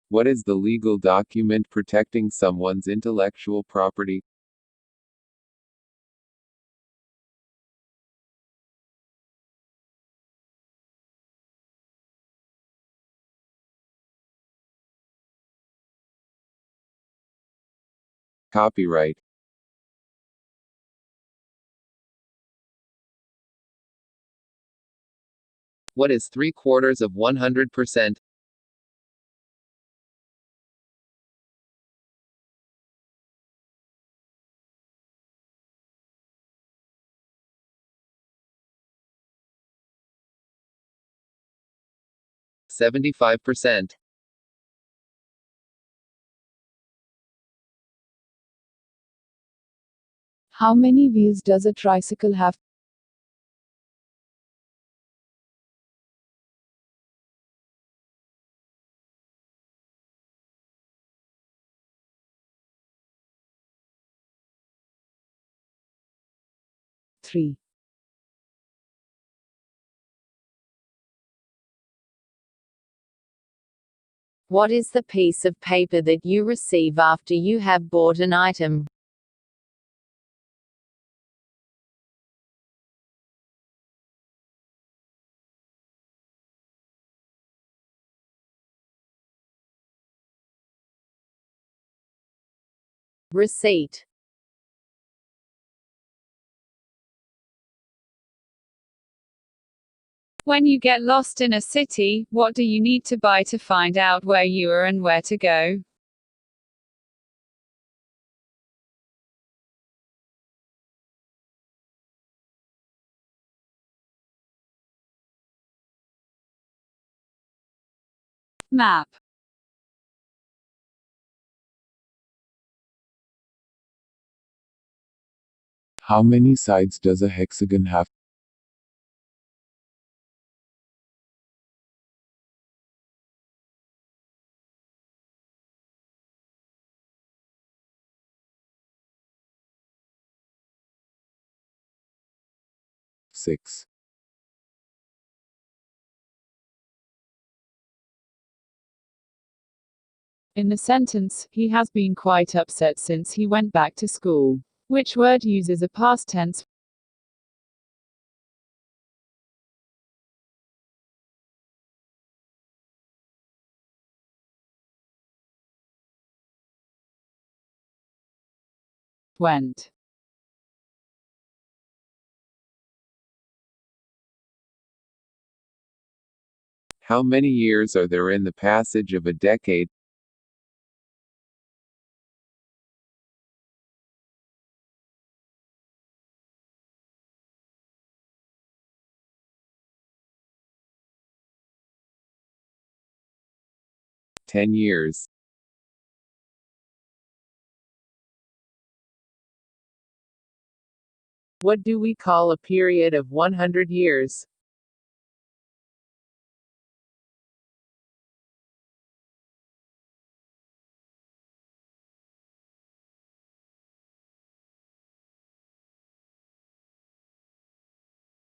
What is the legal document protecting someone's intellectual property? Copyright. What is 3/4 of 100%? 75%. How many wheels does a tricycle have? 3. What is the piece of paper that you receive after you have bought an item? Receipt. When you get lost in a city, what do you need to buy to find out where you are and where to go? Map. How many sides does a hexagon have? 6. In the sentence, he has been quite upset since he went back to school. Which word uses a past tense? Went. How many years are there in the passage of a decade? 10 years. What do we call a period of 100 years?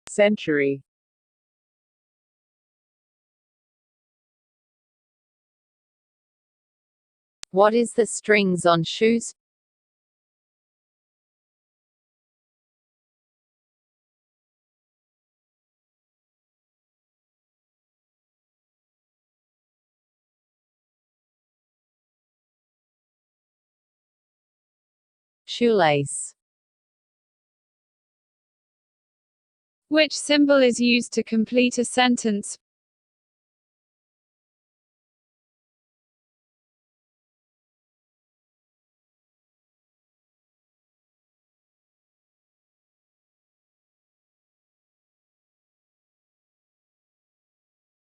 Century. What is the strings on shoes? Shoelace. Which symbol is used to complete a sentence?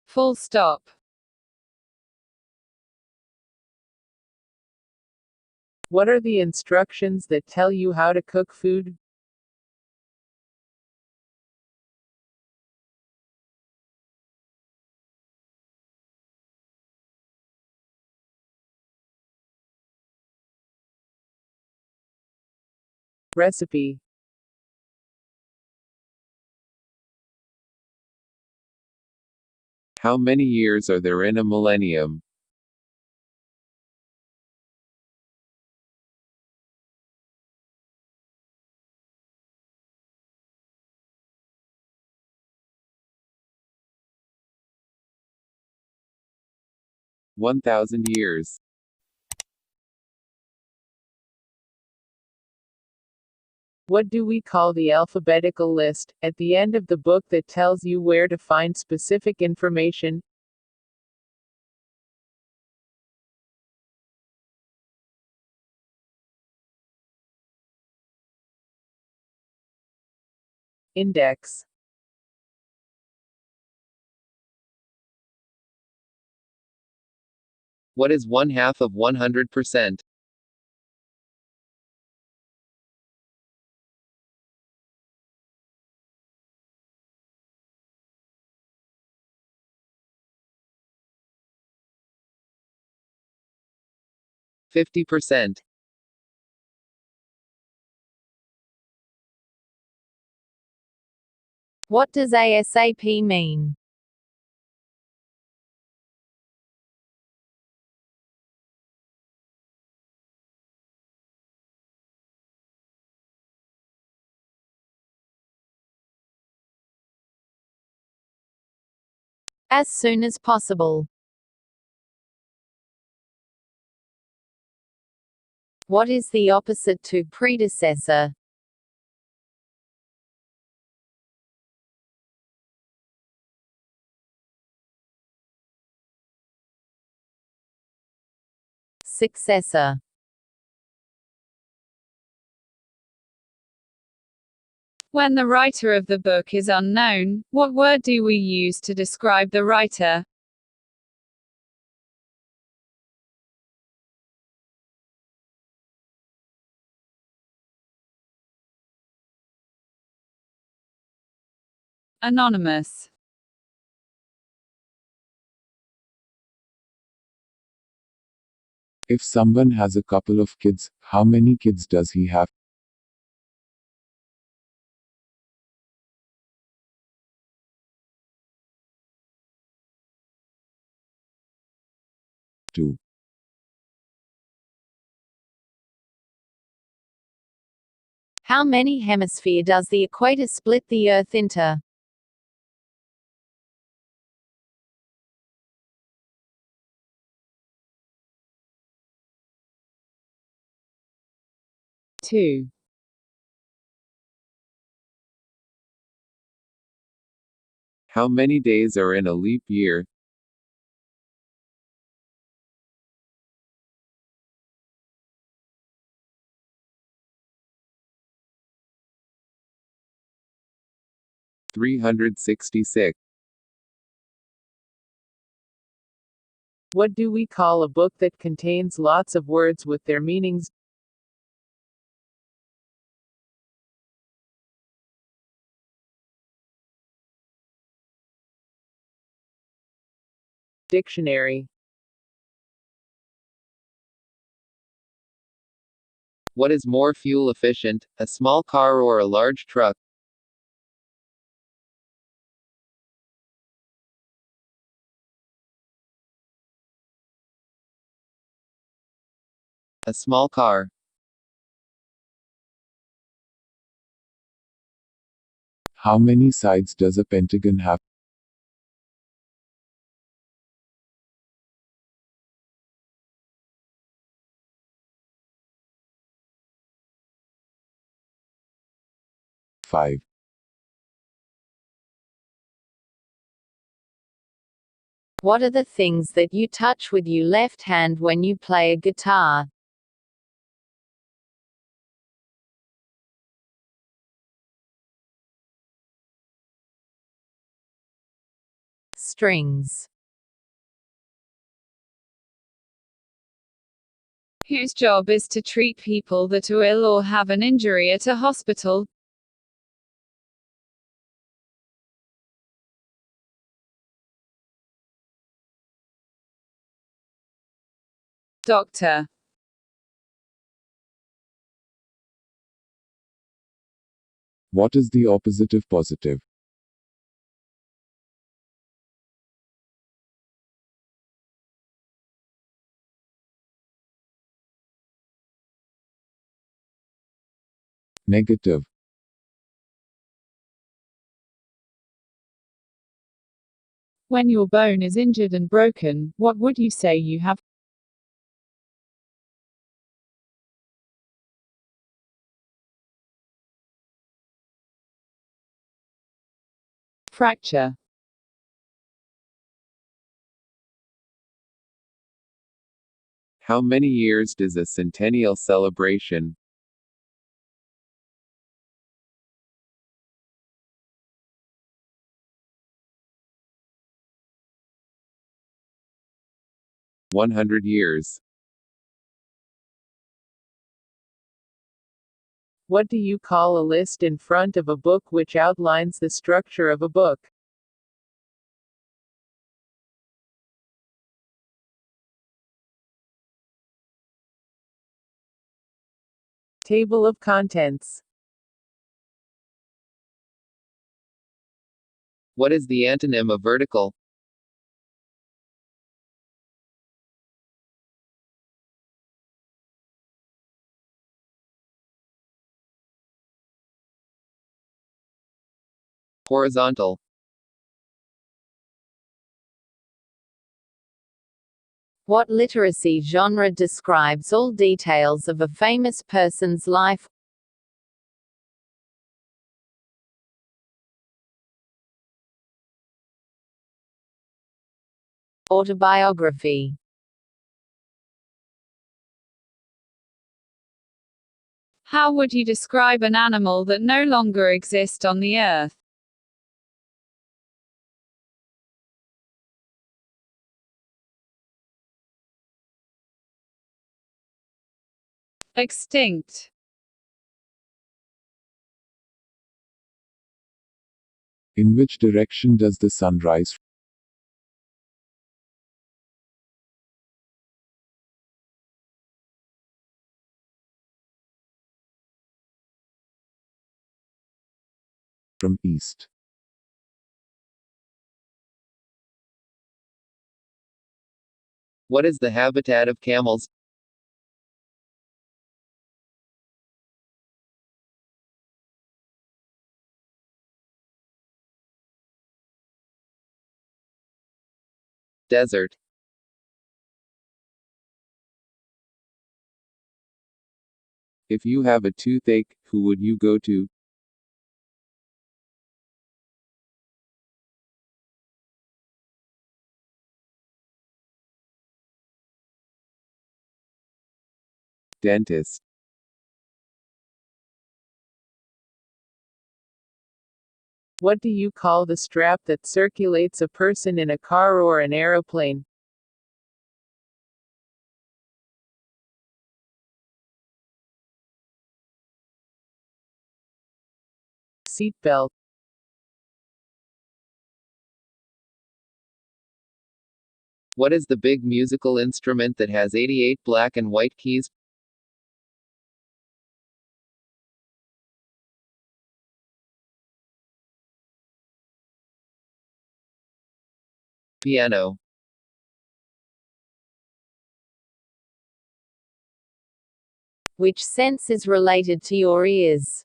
Full stop. What are the instructions that tell you how to cook food? Recipe. How many years are there in a millennium? 1,000 years. What do we call the alphabetical list, at the end of the book that tells you where to find specific information? Index. What is 1/2 of 100%? %50. What does ASAP mean? As soon as possible. What is the opposite to predecessor? Successor. When the writer of the book is unknown, what word do we use to describe the writer? Anonymous. If someone has a couple of kids, how many kids does he have? 2. How many hemisphere does the equator split the Earth into? 2. How many days are in a leap year? 366. What do we call a book that contains lots of words with their meanings? Dictionary. What is more fuel efficient, a small car or a large truck? A small car. How many sides does a pentagon have? 5. What are the things that you touch with your left hand when you play a guitar? Strings. Whose job is to treat people that are ill or have an injury at a hospital? Doctor. What is the opposite of positive? Negative. When your bone is injured and broken, what would you say you have? Fracture. How many years does a centennial celebration? "100 years." What do you call a list in front of a book which outlines the structure of a book? Table of contents. What is the antonym of vertical? Horizontal. What literacy genre describes all details of a famous person's life? Autobiography. How would you describe an animal that no longer exists on the earth? Extinct. In which direction does the sun rise? From east. What is the habitat of camels? Desert. If you have a toothache, who would you go to? Dentist. What do you call the strap that circulates a person in a car or an aeroplane? Seatbelt. What is the big musical instrument that has 88 black and white keys? Piano. Which sense is related to your ears?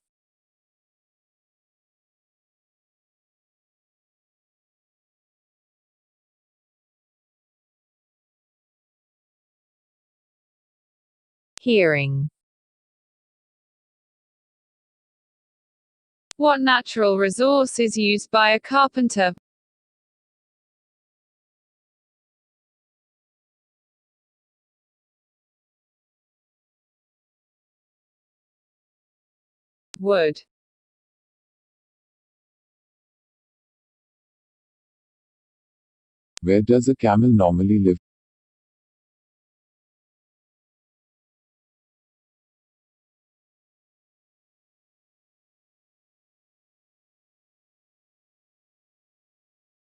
Hearing. What natural resource is used by a carpenter? Wood. Where does a camel normally live?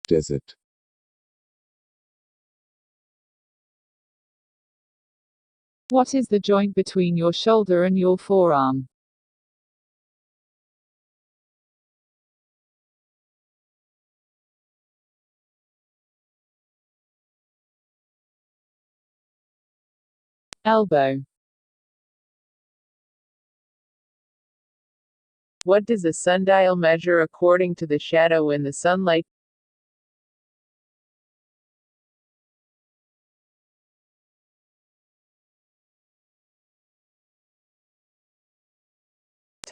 Desert. What is the joint between your shoulder and your forearm? Elbow. What does a sundial measure according to the shadow in the sunlight?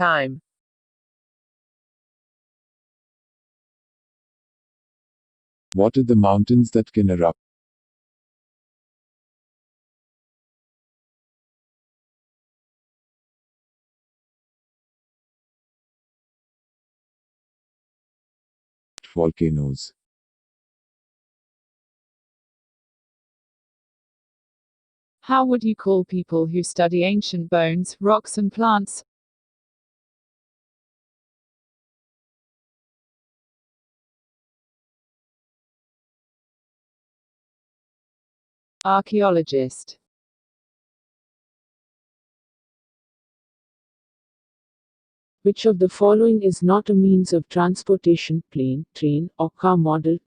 time. What are the mountains that can erupt? Volcanoes. How would you call people who study ancient bones, rocks and plants? Archaeologist. Which of the following is not a means of transportation: plane, train, or car model?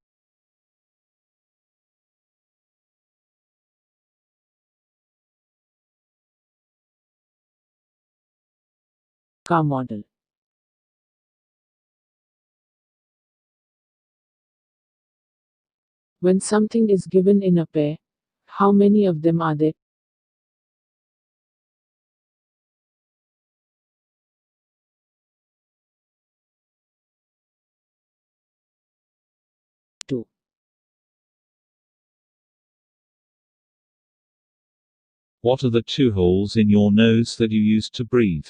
Car model. When something is given in a pair, how many of them are there? Two. What are the two holes in your nose that you use to breathe?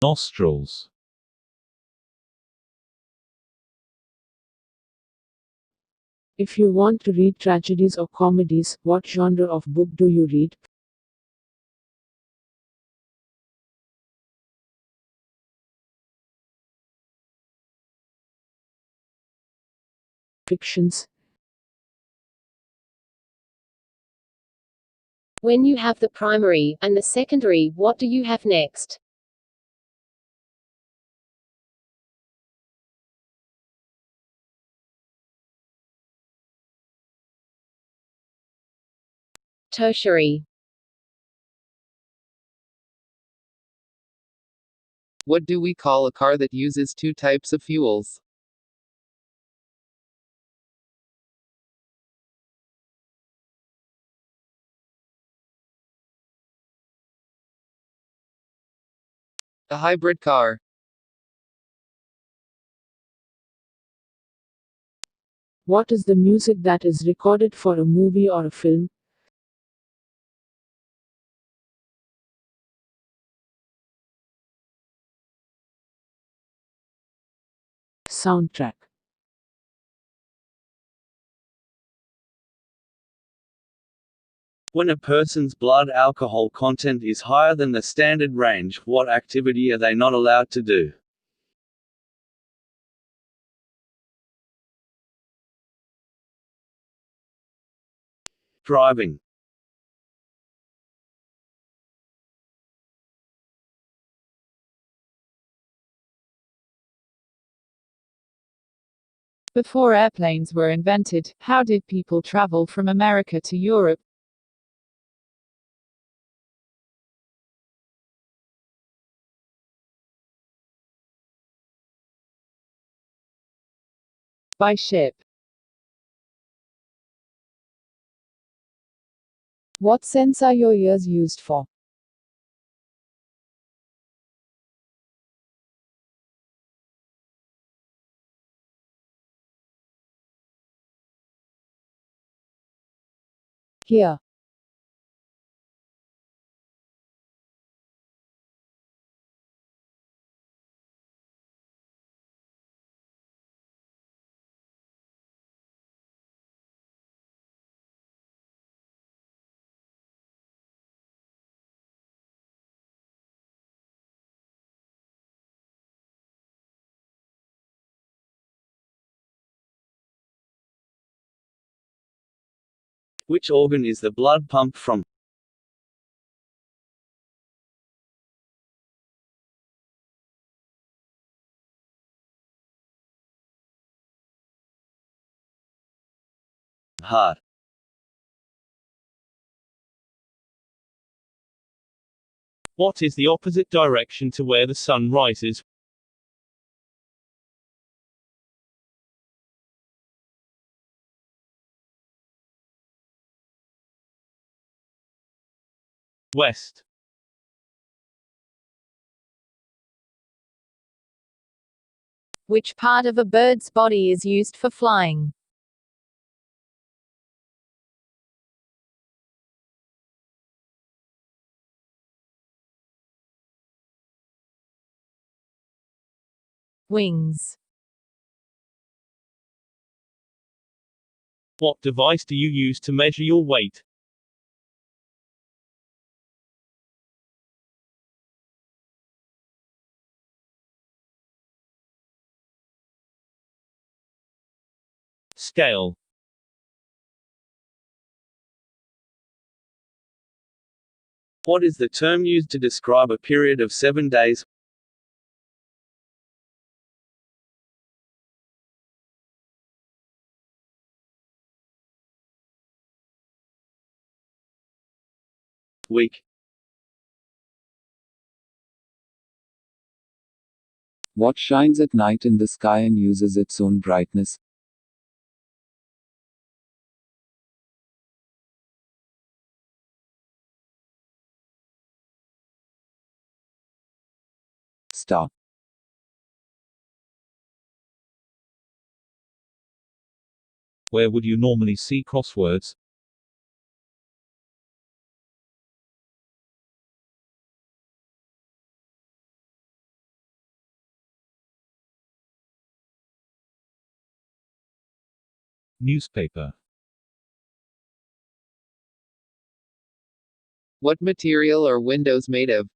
Nostrils. If you want to read tragedies or comedies, what genre of book do you read? Fictions. When you have the primary and the secondary, what do you have next? Tertiary. What do we call a car that uses two types of fuels? A hybrid car. What is the music that is recorded for a movie or a film? Soundtrack. When a person's blood alcohol content is higher than the standard range, what activity are they not allowed to do? Driving. Before airplanes were invented, how did people travel from America to Europe? By ship. What sense are your ears used for? Here. Which organ is the blood pumped from? Heart. What is the opposite direction to where the sun rises? West. Which part of a bird's body is used for flying? Wings. What device do you use to measure your weight? Scale. What is the term used to describe a period of 7 days? Week. What shines at night in the sky and uses its own brightness? Star. Where would you normally see crosswords? Newspaper. What material are windows made of?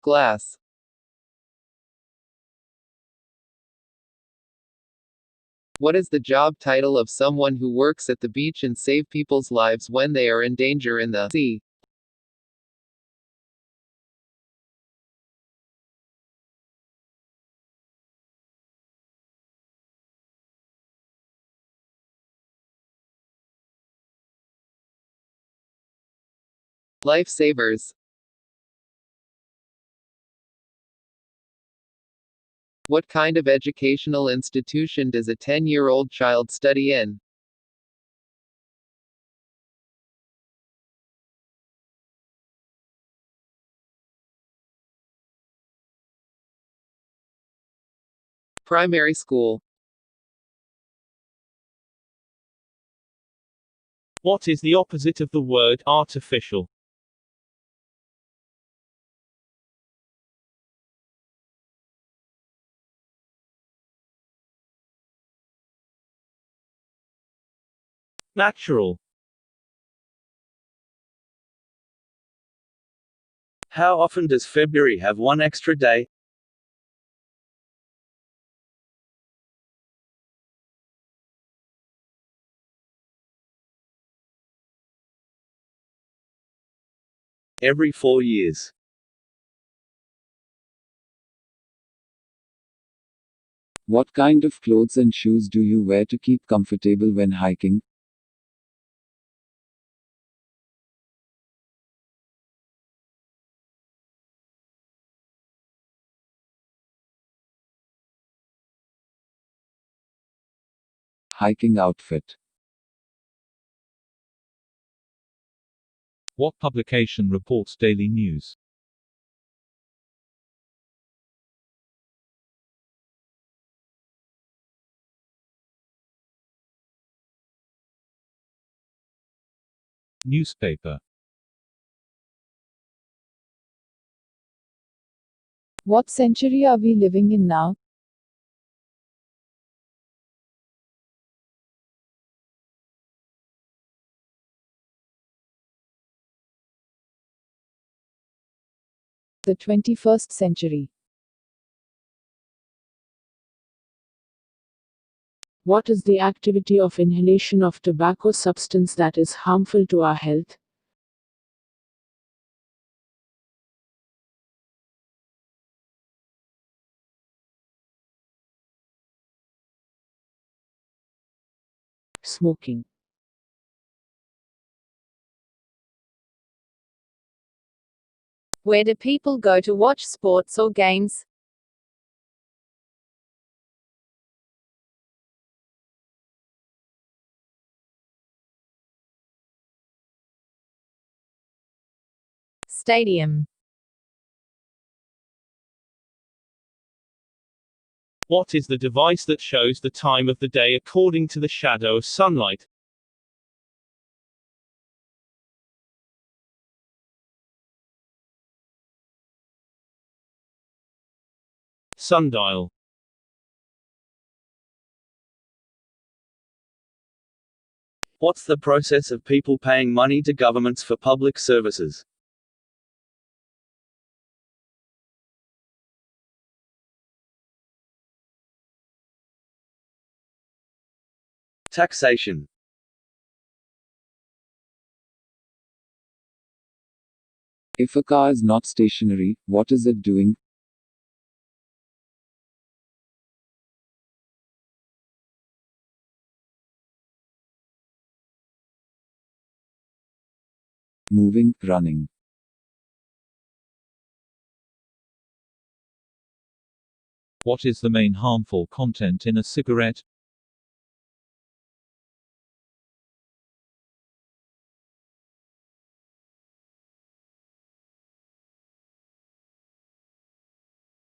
Glass. What is the job title of someone who works at the beach and save people's lives when they are in danger in the sea? Lifesavers. What kind of educational institution does a 10-year-old child study in? Primary school. What is the opposite of the word artificial? Natural. How often does February have one extra day? Every 4 years. What kind of clothes and shoes do you wear to keep comfortable when hiking? Hiking outfit. What publication reports daily news? Newspaper. What century are we living in now? The 21st century. What is the activity of inhalation of tobacco substance that is harmful to our health? Smoking. Where do people go to watch sports or games? Stadium. What is the device that shows the time of the day according to the shadow of sunlight? Sundial. What's the process of people paying money to governments for public services? Taxation. If a car is not stationary, what is it doing? Moving, running. What is the main harmful content in a cigarette?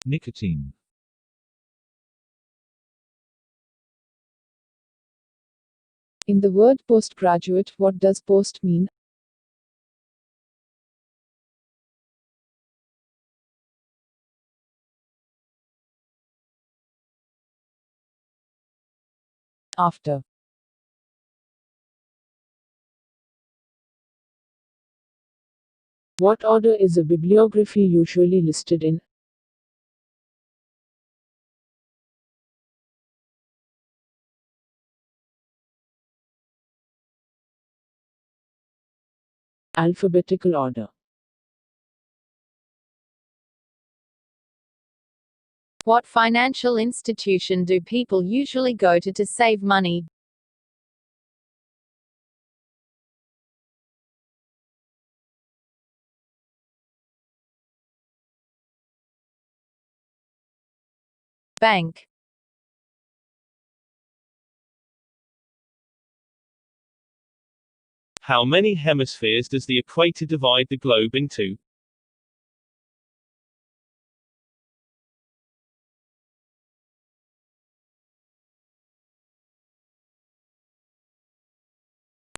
Nicotine. In the word postgraduate, what does post mean? After. What order is a bibliography usually listed in? Alphabetical order. What financial institution do people usually go to save money? Bank. How many hemispheres does the equator divide the globe into?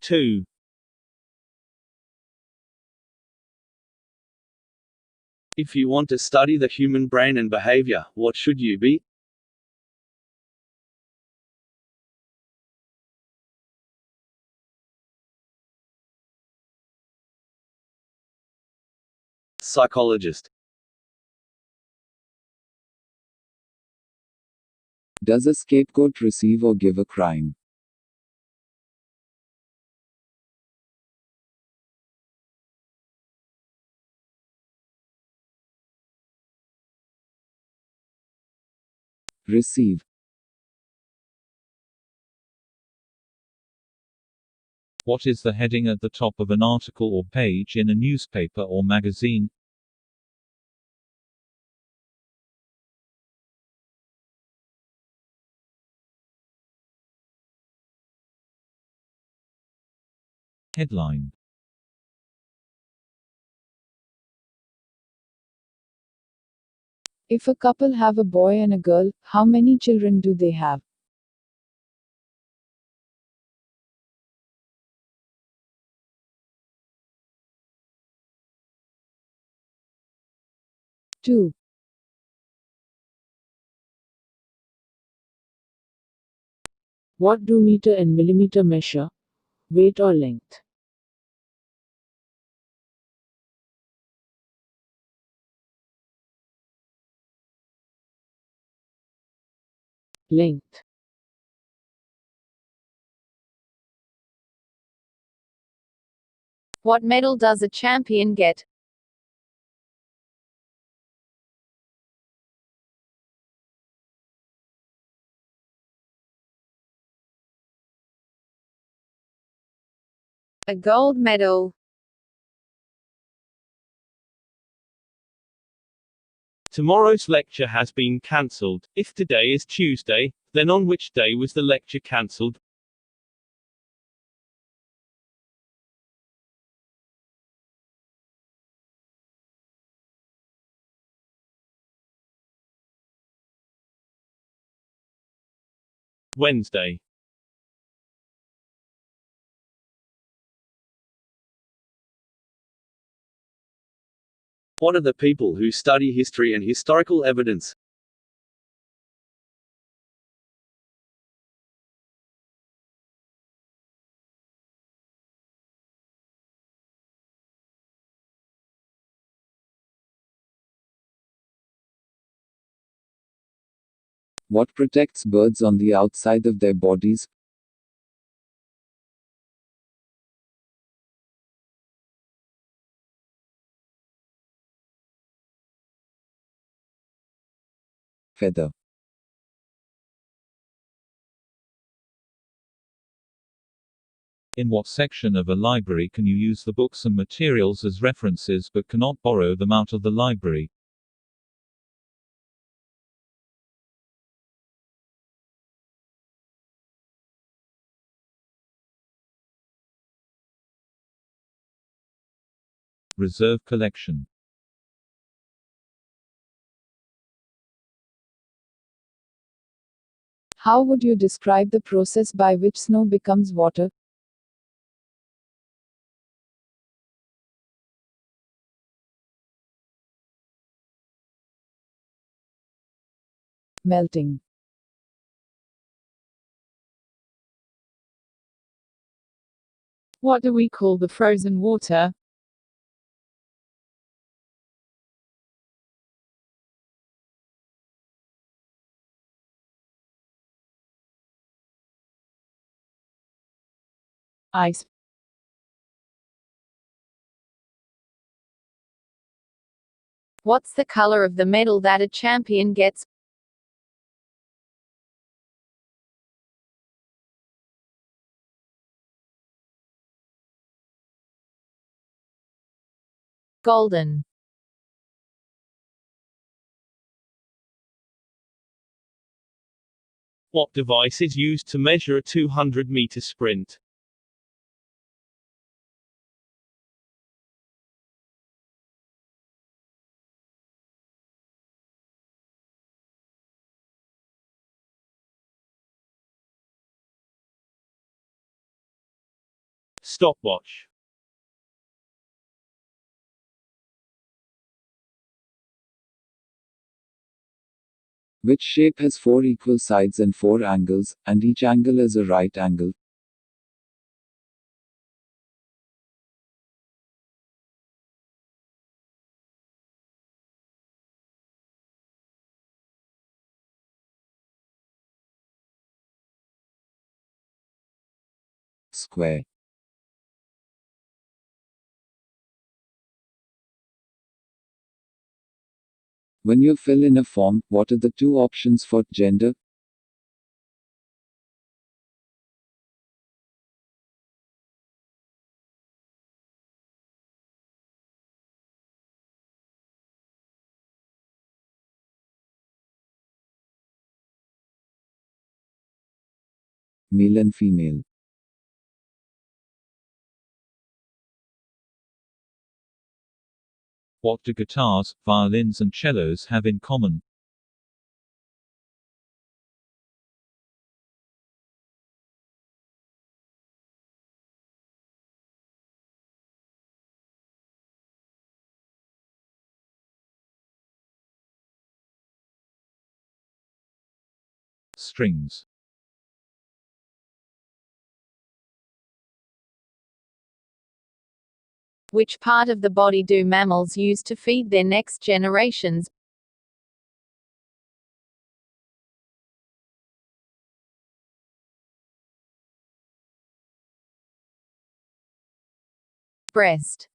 Two. If you want to study the human brain and behavior, what should you be? Psychologist. Does a scapegoat receive or give a crime? Receive. What is the heading at the top of an article or page in a newspaper or magazine? Headline. If a couple have a boy and a girl, how many children do they have? Two. What do meter and millimeter measure? Weight or length? Length. What medal does a champion get? A gold medal. Tomorrow's lecture has been cancelled. If today is Tuesday, then on which day was the lecture cancelled? Wednesday. What are the people who study history and historical evidence? What protects birds on the outside of their bodies? Feather. In what section of a library can you use the books and materials as references but cannot borrow them out of the library? Reserve collection. How would you describe the process by which snow becomes water? Melting. What do we call the frozen water? Ice. What's the color of the medal that a champion gets? Golden. What device is used to measure a 200-meter sprint? Stopwatch. Which shape has 4 equal sides and 4 angles, and each angle is a right angle? Square. When you fill in a form, what are the 2 options for gender? Male and female. What do guitars, violins and cellos have in common? Strings. Which part of the body do mammals use to feed their next generations? Breast.